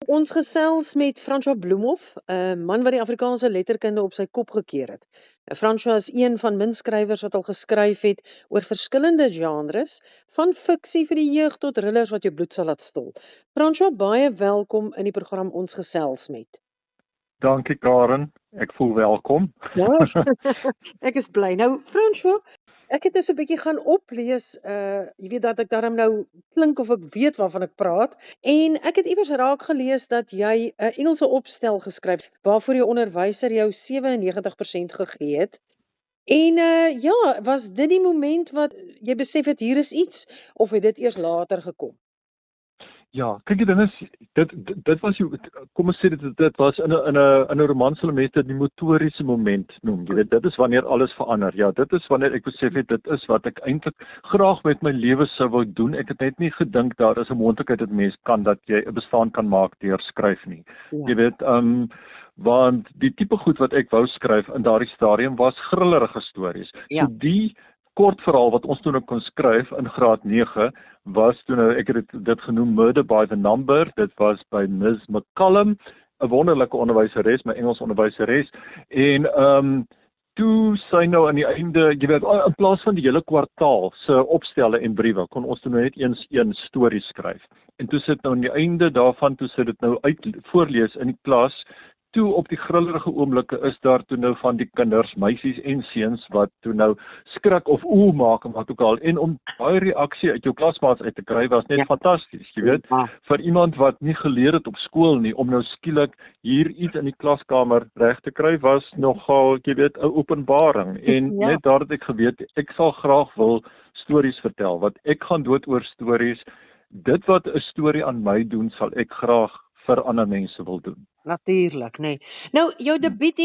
Ons gesels met François Bloemhof, 'n man wat die Afrikaanse letterkunde op sy kop gekeer het. Nou François is een van min skrywers wat al geskryf het oor verskillende genres, van fiksie vir die jeug tot thrillers wat jou bloed sal laat stol. François, baie welkom in die program Ons Gesels met. Dankie Karen, ek voel welkom. Ja, ek is bly. Nou François, ek het nou so 'n bietjie gaan oplees, jy weet dat ek daarom nou klink of ek weet waarvan ek praat, en ek het iewers raak gelees dat jy 'n Engelse opstel geskryf waarvoor jou onderwyser jou 97% gegee het. En ja, was dit die moment wat jy besef het hier is iets, of het dit eers later gekom? Ja, kyk die ding is, dit was kom ons sê dit was in 'n roman sal mense dit die motoriese moment noem. Jy weet, dit is wanneer alles verander. Ja, dit is wanneer ek besef het dit is wat ek eintlik graag met my lewe sou wou doen. Ek het net nie gedink daar is 'n moontlikheid dat mens dat jy 'n bestaan kan maak deur skryf nie. Ja. Jy weet, want die tipe goed wat ek wou skryf in daardie stadium was grillerige stories. Ja. So die kort verhaal wat ons toen kon skryf in graad 9 was toen ek het dit genoem Murder by the Number. Dit was by Ms. McCallum, 'n wonderlike onderwyseres, my Engels onderwyseres, en toe sy nou aan die einde, jy weet, in plaas van die hele kwartaal se opstelle en briewe, kon ons toe net eens een storie skryf. En toe sit nou aan die einde daarvan, toe sit dit nou uit voorlees in die klas. Toe op die grillerige oomblikke is daar toe nou van die kinders, meisies en seuns wat toe nou skrik of oeh maak en wat ook al, en om daai reaksie uit jou klasmaats uit te kry was net fantasties, jy weet, vir iemand wat nie geleer het op skool nie, om nou skielik hier iets in die klaskamer reg te kry was nogal, jy weet, 'n openbaring, en net daar het ek geweet, ek sal graag wil stories vertel, wat ek gaan dood oor stories, dit wat 'n storie aan my doen, sal ek graag vir ander mense wil doen. Natuurlik, nee. Nou, jou debuut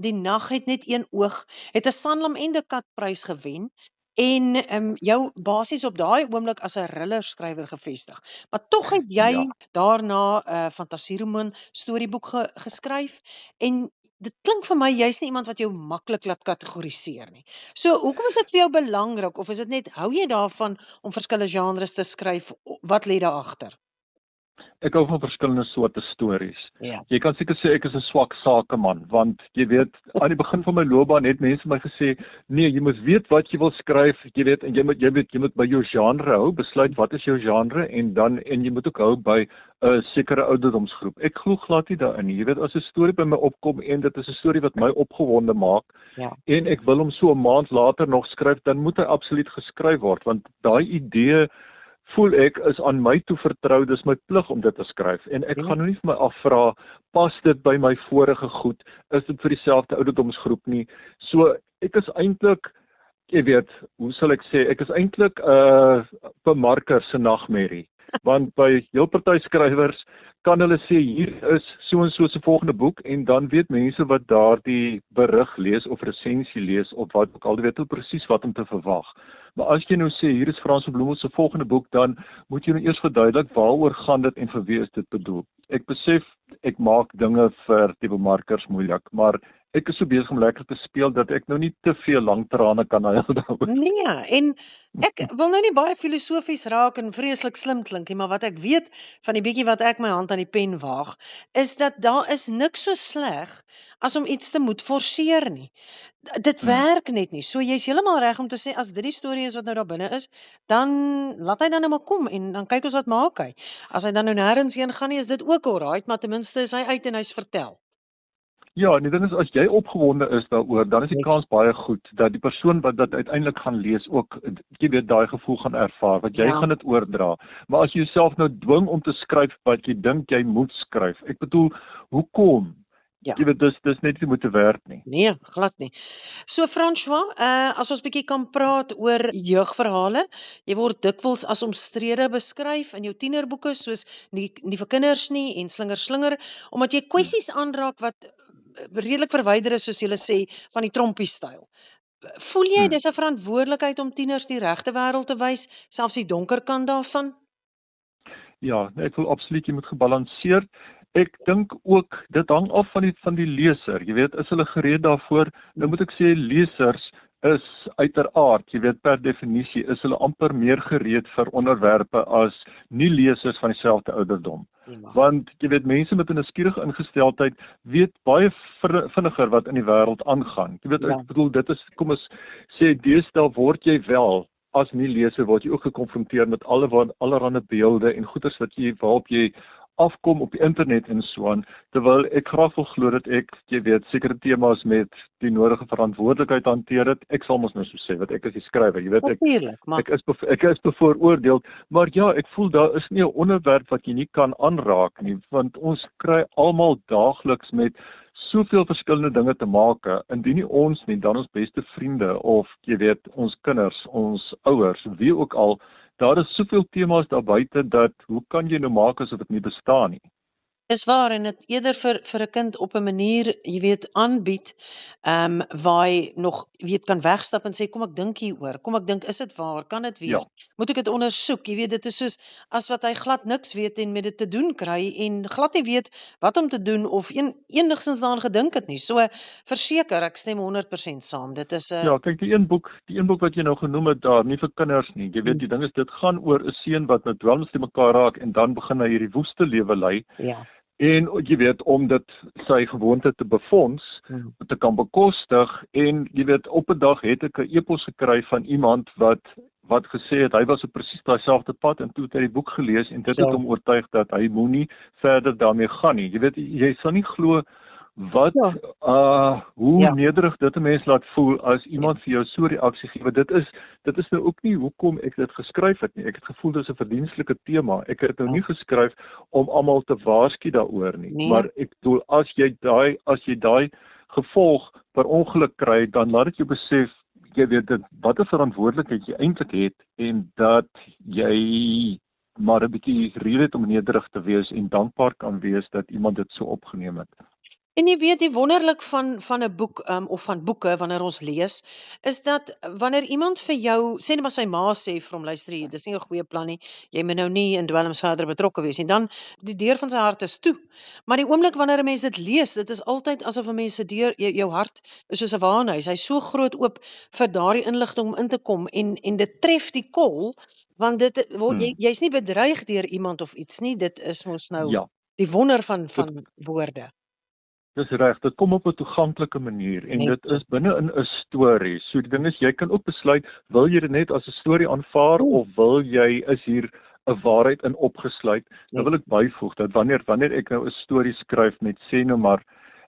die nag het net een oog, het 'n Sanlam en de Kat prys gewen en jou basies op daai oomblik as 'n thriller-skrywer gevestig. Maar tog het jy daarna 'n fantasieroman storieboek geskryf, en dit klink vir my jy's nie iemand wat jou maklik laat kategoriseer nie. So, hoekom is dit vir jou belangrik, of is dit net hou jy daarvan om verskillende genres te skryf? Wat lê daar agter? Ek hou van verskillende soorte stories. Ja. Jy kan seker sê ek is 'n swak sakeman, want jy weet, aan die begin van my loopbaan het mense my gesê, nee, jy moet weet wat jy wil skryf, jy weet, en jy moet by jou genre hou, besluit wat is jou genre, en jy moet ook hou by 'n sekere ouderdomsgroep. Ek glo glad nie daarin nie. Jy weet, as 'n storie by my opkom en dit is 'n storie wat my opgewonde maak, en ek wil hom so 'n maand later nog skryf, dan moet hy absoluut geskryf word, want daai idee voel ek is aan my toe vertrou, dis my plig om dit te skryf, en ek gaan nou nie vir my afvra, pas dit by my vorige goed, is dit vir dieselfde ouderdomsgroep nie, so ek is eintlik, jy weet, hoe sal ek sê, ek is eintlik 'n bemarker se nagmerrie, want by heel party skrywers kan hulle sê, hier is so en so se volgende boek, en dan weet mense wat daardie berig lees, of resensie lees, of wat ook al, weet hulle presies wat om te verwag. Maar as jy nou sê, hier is François Bloemhof se volgende boek, dan moet jy nou eers verduidelik waaroor gaan dit en vir wie is dit bedoel. Ek besef, ek maak dinge vir die bemarkers moeilik, maar ek is so besig om lekker te speel, dat ek nou nie te veel lang trane kan huil daaroor. Nee, en ek wil nou nie baie filosofies raak en vreeslik slim klink nie, maar wat ek weet van die bietjie wat ek my hand aan die pen waag, is dat daar is niks so sleg as om iets te moet forceer nie. Dit werk net nie. So jy's heeltemal reg om te sê, as dit die storie is wat nou daar binne is, dan laat hy dan nou maar kom, en dan kyk ons wat maak hy. As hy dan nou nêrens heen gaan nie, is dit ook alright, maar ten minste is hy uit en hy's vertel. Ja, en die ding is, as jy opgewonde is daaroor, dan is die kans baie goed dat die persoon wat dit uiteindelik gaan lees ook, jy weet, daai gevoel gaan ervaar, want jy gaan dit oordra. Maar as jy jouself nou dwing om te skryf wat jy dink jy moet skryf, ek bedoel, hoekom? Jy weet, dis net nie moet te werk nie. Nee, glad nie. So François, as ons bietjie kan praat oor jeugverhale, jy word dikwels as omstrede beskryf in jou tienerboeke, soos nie vir kinders nie en slinger, omdat jy kwessies aanraak wat redelik verwyder is, soos julle sê, van die trompie-styl. Voel jy dis 'n verantwoordelikheid om tieners die regte wêreld te wys, selfs die donker kant daarvan? Ja, ek wil absoluut, jy moet gebalanseerd. Ek dink ook, dit hang af van die leser, jy weet, is hulle gereed daarvoor, nou moet ek sê, lesers is uiteraard, jy weet per definisie, is hulle amper meer gereed vir onderwerpe as nie lesers van dieselfde ouderdom. Ja. Want jy weet mense met 'n nuuskierige ingesteldheid weet baie vinniger wat in die wêreld aangaan. Jy weet Ja. ek bedoel dit is kom ons sê deesdae word jy wel as nie leser word jy ook gekonfronteer met allerlei beelde en goeders waarop jy afkom op die internet en so aan, terwyl ek graag wil glo dat ek, jy weet, sekere temas met die nodige verantwoordelikheid hanteer het. Ek sal mos nou so sê, want ek is die skrywer, jy weet, Natuurlijk, maar ek is bevooroordeeld, maar ja, ek voel daar is nie 'n onderwerp wat jy nie kan aanraak nie, want ons kry almal daagliks met soveel verskillende dinge te maak, indien nie ons nie, dan ons beste vriende, of jy weet, ons kinders, ons ouers, wie ook al, daar is soveel temas daar buite dat, hoe kan jy nou maak asof dit nie bestaan nie? is waar en dit eerder vir 'n kind op 'n manier, jy weet, aanbied, waar hy nog, jy weet, kan wegstap en sê kom ek dink hieroor. Kom ek dink is dit waar? Kan dit Ja. wees? Moet ek dit ondersoek? Jy weet, dit is soos as wat hy glad niks weet en met dit te doen kry en glad nie weet wat om te doen of enigstens daaraan gedink het nie. So verseker, ek stem 100% saam. Dit is 'n Ja, kyk, die een boek wat jy nou genoem het daar, nie vir kinders nie. Jy weet, die ding is dit gaan oor 'n seun wat met dwelms te mekaar raak en dan begin hy hierdie woeste lewe lei. ja. En jy weet, om dit sy gewoonte te befonds, te kan bekostig, en jy weet, op 'n dag het ek 'n e-pos gekry van iemand wat gesê het, hy was op presies daai selfde pad, en toe het hy die boek gelees, en dit So. het hom oortuig dat hy moenie verder daarmee gaan nie. Jy weet, jy sal nie glo wat, hoe Ja. nederig dit 'n mens laat voel as iemand vir jou so reaksie gee. Want dit is nou ook nie hoekom ek dit geskryf het nie. Ek het gevoel dis 'n verdienstelike tema. Ek het dit nou nie geskryf om almal te waarsku daaroor nie. Nee. Maar ek bedoel, as jy daai gevolg per ongeluk kry, dan laat dit jou besef, jy weet dit, wat 'n verantwoordelikheid jy eintlik het, en dat jy maar 'n bietjie rede het om nederig te wees en dankbaar kan wees dat iemand dit so opgeneem het. En jy weet, die wonderlik van 'n boek, of van boeke wanneer ons lees, is dat wanneer iemand vir jou, sê net maar sy ma sê vir hom, luister hier, dis nie 'n goeie plan nie, jy moet nou nie in dwelms verder betrokke wees nie, dan die deur van sy hart is toe. Maar die oomblik wanneer 'n mens dit lees, dit is altyd asof 'n mens se deur, jou hart is soos 'n waanhuis, hy's so groot oop vir daardie inligting om in te kom, en dit tref die kol, want jy's nie bedreig deur iemand of iets nie, dit is mos nou Ja. die wonder van woorde. Dis reg, dit kom op 'n toeganklike manier, en Net dit is binne in 'n storie. So die ding is, jy kan ook besluit, wil jy dit net as 'n storie aanvaar, of is hier 'n waarheid in opgesluit? Nou wil ek byvoeg dat wanneer ek nou 'n storie skryf met, sê nou maar,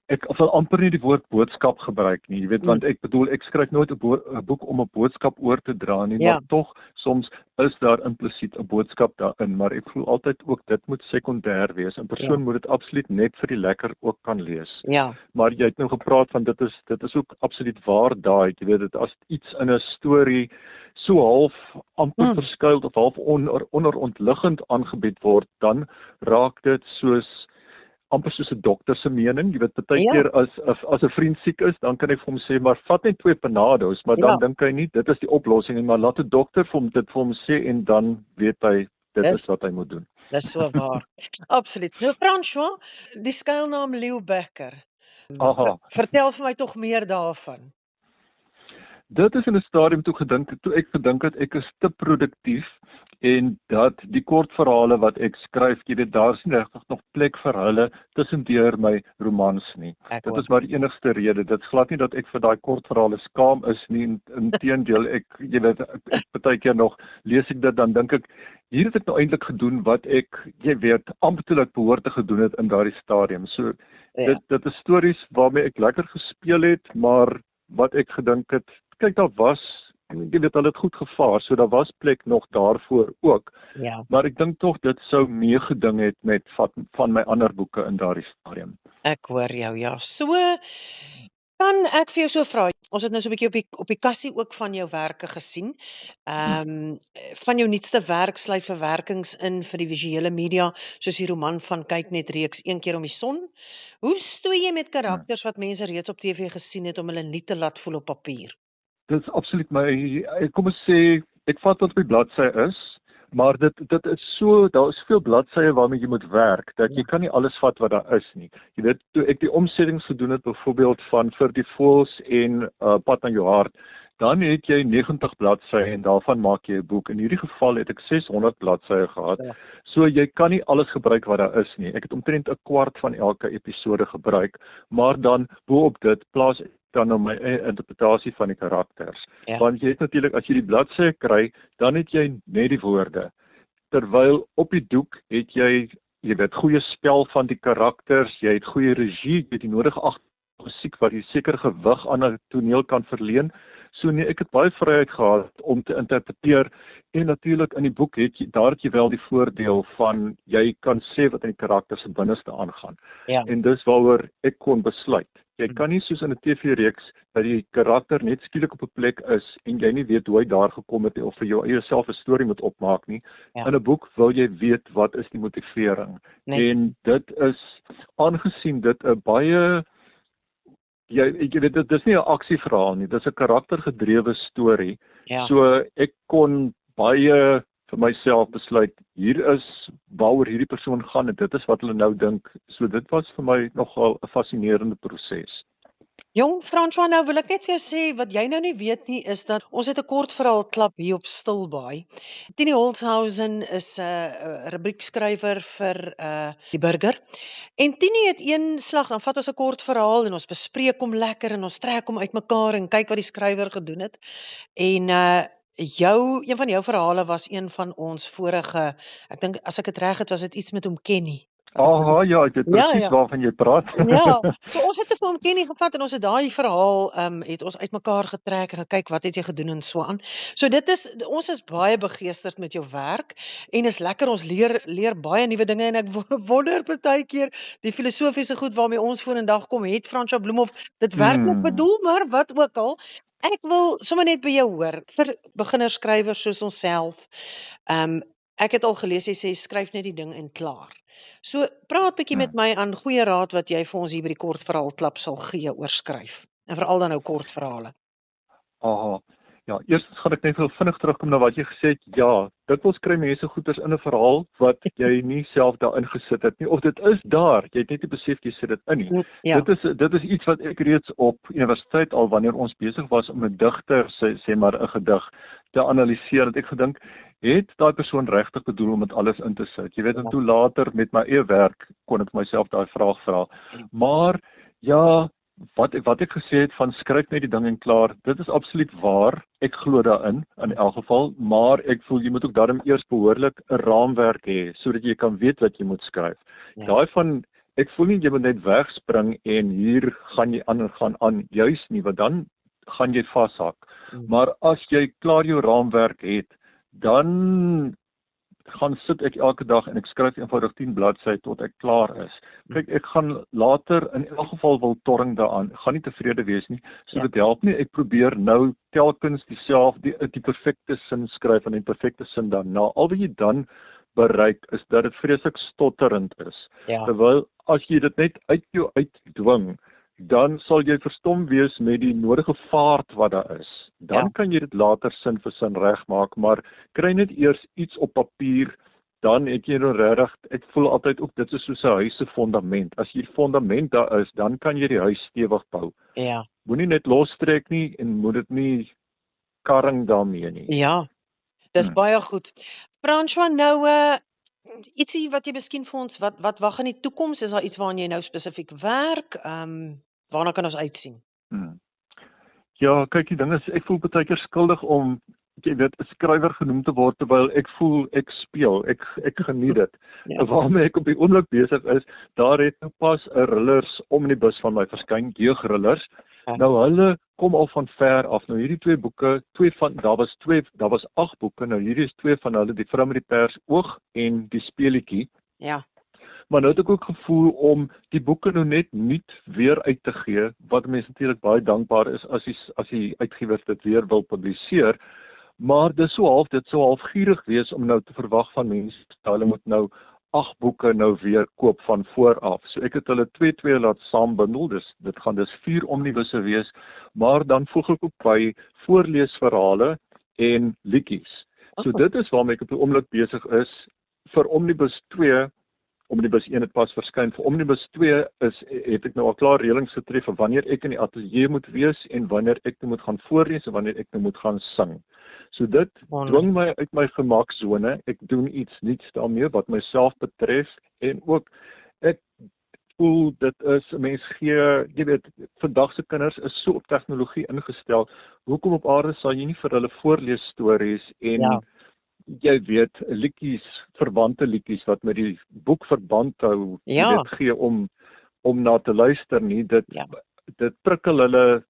ek wil amper nie die woord boodskap gebruik nie, jy weet, want ek bedoel, ek skryf nooit 'n boek om 'n boodskap oor te dra nie, Ja. maar tog, soms is daar implisiet 'n boodskap daarin, maar ek voel altyd ook, dit moet sekondêr wees. 'n Persoon moet dit absoluut net vir die lekker ook kan lees. Ja. Maar jy het nou gepraat van, dit is ook absoluut waar daai, jy weet, dit as iets in 'n storie so half amper verskuil of half onderontliggend aangebied word, dan raak dit amper soos 'n dokter se mening. Jy weet, partykeer as 'n vriend siek is, dan kan ek vir hom sê, maar vat net 2 Panados, maar dan dink hy nie, dit is die oplossing, maar laat 'n dokter dit vir hom sê, en dan weet hy, dit is wat hy moet doen. Dis so waar. Absoluut. Nou François, die skuilnaam Leeu Bekker. Aha. Vertel vir my tog meer daarvan. Dit is in 'n stadium toe ek gedink het ek is te produktief, en dat die kortverhale wat ek skryf, jy weet, daar is nie regtig nog plek vir hulle tussendeur my romans nie. Dit is maar die enigste rede. Dit is glad nie dat ek vir daai kortverhale skaam is nie, inteendeel, ek partykeer nog lees ek dit, dan dink ek, hier het ek nou eintlik gedoen wat ek, jy weet, amptelik behoort te gedoen het in daardie stadium. So dit is stories waarmee ek lekker gespeel het, maar wat ek gedink het, kyk, daar was, jy weet, hulle het goed gevaar, so daar was plek nog daarvoor ook. Ja. Maar ek dink tog dit sou meegeding het met van my ander boeke in daardie stadium. Ek hoor jou, ja. So, kan ek vir jou so vra, ons het nou so 'n bietjie op die kassie ook van jou werke gesien. Van jou nuutste werk sluit verwerkings in vir die visuele media, soos die roman van Kyk Net reeks Een keer om die son. Hoe stoei jy met karakters wat mense reeds op TV gesien het om hulle nie te laat voel op papier? Dit is absoluut kom ons sê, ek vat wat op die bladsy is, maar dit is so, daar is veel bladsye waarmee jy moet werk, dat jy kan nie alles vat wat daar is nie. Jy weet, toe ek die omsettings gedoen het, byvoorbeeld van Vir die Voëls en Pad na jou hart, Dan het jy 90 bladsye en daarvan maak jy 'n boek. In hierdie geval het ek 600 bladsye gehad. Ja. So jy kan nie alles gebruik wat daar is nie. Ek het omtrent 'n kwart van elke episode gebruik, maar dan bo-op dit plaas ek dan nou my eie interpretasie van die karakters. Ja. Want jy het natuurlik as jy die bladsye kry, dan het jy net die woorde. Terwyl op die doek het jy weet goeie spel van die karakters, jy het goeie regie, jy het die nodige musiek wat die sekere gewig aan 'n toneel kan verleen. So nee, ek het baie vryheid gehad om te interpreteer en natuurlik in die boek het jy wel die voordeel van jy kan sê wat in die karakter se binneste aangaan. Ja. En dis waaroor ek kon besluit. Jy kan nie soos in 'n TV-reeks dat die karakter net skielik op 'n plek is en jy nie weet hoe hy daar gekom het of vir jou eie self 'n storie moet opmaak nie. Ja. In 'n boek wil jy weet wat is die motivering. En dit is aangesien dit 'n baie jy weet dit is nie 'n aksieverhaal nie, dit is 'n karaktergedrewe storie. Ja. So ek kon baie vir myself besluit hier is waaroor hierdie persoon gaan en dit is wat hulle nou dink. So dit was vir my nogal 'n fascinerende proses. Jong François, nou wil ek net vir jou sê wat jy nou nie weet nie is dat ons het 'n kortverhaal klub hier op Stilbaai. Tini Holzhausen is 'n rubriekskrywer vir die Burger. En Tini het een slag dan vat ons 'n kortverhaal en ons bespreek hom lekker en ons trek hom uitmekaar en kyk wat die skrywer gedoen het. En een van jou verhale was een van ons vorige, ek dink as ek dit reg het, was dit iets met hom Kenny. Aha, ja, ek weet presies waarvan jy praat. Ja, so ons het vir hom Kenny gevat en ons het daai verhaal het ons uitmekaar getrek en gekyk wat het jy gedoen en so aan. So ons is baie begeesterd met jou werk en is lekker, ons leer baie nuwe dinge en ek wonder partykeer die filosofiese goed waarmee ons vorendag kom, het François Bloemhof dit werklik bedoel, maar wat ook al. Ek wil sommer net by jou hoor, vir beginnerskrywers soos onsself. Ek het al gelees, jy sê skryf net die ding en klaar. So praat bietjie met my aan goeie raad wat jy vir ons hier by die kortverhaal klub sal gee oor skryf. En veral dan nou kortverhale. Aha. Ja, eerstens gaan ek net wel vinnig terugkom na wat jy gesê het. Ja, dikwels kry mense goeders in 'n verhaal wat jy nie self daarin gesit het nie of dit is daar, jy het net nie besef jy sit dit in nie. Ja. Dit is iets wat ek reeds op universiteit al wanneer ons besig was om 'n digter sê maar 'n gedig te analiseer, het ek gedink het daai persoon regtig bedoel om dit alles in te sit. Jy weet, en toe later met my eie werk kon ek myself daai vraag vra. Maar ja, wat ek gesê het van skryf net die ding en klaar, dit is absoluut waar. Ek glo daarin in elk geval, maar ek voel jy moet ook daarom eers behoorlik 'n raamwerk hê sodat jy kan weet wat jy moet skryf. Ja. Daai van ek voel nie jy moet net wegspring en hier gaan jy aan juis nie, want dan gaan jy vashak. Maar as jy klaar jou raamwerk het, dan gaan sit ek elke dag en ek skryf eenvoudig 10 bladsye tot ek klaar is. Kyk, ek gaan later in elk geval wil torring daaraan. Ek gaan nie tevrede wees nie. So dit help nie. Ek probeer nou telkens die perfekte sin skryf en die perfekte sin daarna. Al wat jy dan bereik is dat dit vreeslik stotterend is. Ja. Terwyl as jy dit net uit jou uitdwing, dan sal jy verstom wees met die nodige vaart wat daar is. Dan kan jy dit later sin vir sin regmaak, maar kry net eers iets op papier, dan het jy nou regtig, ek voel altyd ook dit is soos 'n huis se fondament. As jy die fondament daar is, dan kan jy die huis stewig bou. Ja. Moenie net lostrek nie en moet dit nie karring daarmee nie. Ja. Dis baie goed. François, nou ietsie wat jy miskien vir ons wat wag in die toekoms, is daar iets waaraan jy nou spesifiek werk? Waarna kan ons uitsien? Ja, kyk, die ding is ek voel baie keer skuldig om jy weet 'n skrywer genoem te word terwyl ek voel ek speel, ek geniet dit. Waarmee ek op die oomblik besig is, daar het nou pas 'n Rillers omnibus van my verskyn, jeugrullers. Nou hulle kom al van ver af. Nou hierdie twee boeke, daar was 8 boeke. Nou hierdie is 2 van hulle, die Vrou met die Pers oog en die speelietjie. Ja. Maar nou het ek ook gevoel om die boeke nou net nuut weer uit te gee, wat mense natuurlik baie dankbaar is as die uitgewers dit weer wil publiseer. Maar dit sou half gierig wees om nou te verwag van mense, hulle moet nou 8 boeke nou weer koop van voor af. So ek het hulle 2 laat saambundel, dit gaan 4 omnibusse wees, maar dan voeg ek ook by voorleesverhale en liedjies. So dit is waarmee ek op die oomblik besig is. Vir omnibus 2 Omnibus 1 het pas verskyn. Vir Omnibus 2 het ek nou al klaar reëlings getref vir wanneer ek in die ateljee moet wees en wanneer ek nou moet gaan voorlees en wanneer ek nou moet gaan sing. So dit dwing my uit my gemaksone. Ek doen iets nuuts daarmee wat myself betref en ook ek voel dit is 'n mens gee, jy weet, vandag se kinders is so op tegnologie ingestel. Hoekom op aarde sal jy nie vir hulle voorlees stories en jy weet, liedjies, verwante liedjies wat met die boek verband hou, dit gee om na te luister nie, dit prikkel hulle,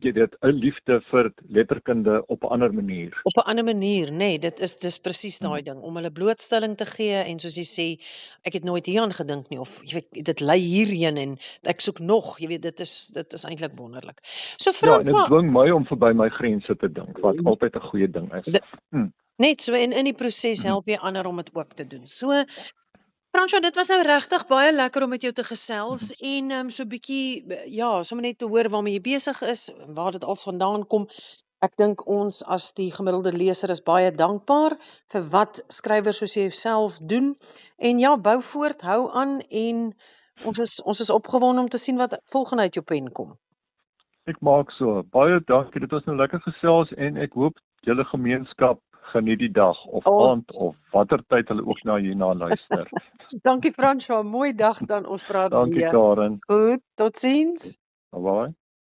jy weet, 'n liefde vir letterkunde op 'n ander manier. Op 'n ander manier, nee, dis presies daai ding, om hulle blootstelling te gee en soos jy sê, ek het nooit hieraan gedink nie, of jy weet, dit lei hierheen en ek soek nog, jy weet, dit is eintlik wonderlik. So Frans, en dit dwing my om verby my grense te dink, wat altyd 'n goeie ding is. Net so, en in die proses help jy ander om dit ook te doen. So Fransjo, dit was nou regtig baie lekker om met jou te gesels en so 'n bietjie sommer net te hoor waarmee jy besig is, waar dit al vandaan kom. Ek dink ons as die gemiddelde leser is baie dankbaar vir wat skrywers soos jouself doen. En bou voort, hou aan en ons is opgewonde om te sien wat volgende uit jou pen kom. Ek maak so. Baie dankie. Dit was nou lekker gesels en ek hoop julle gemeenskap geniet die dag of aand of watter tyd hulle ook na hierna luister. Dankie Fransjo, mooi dag dan, ons praat weer. Dankie Karen. Goed, totsiens. Bye bye.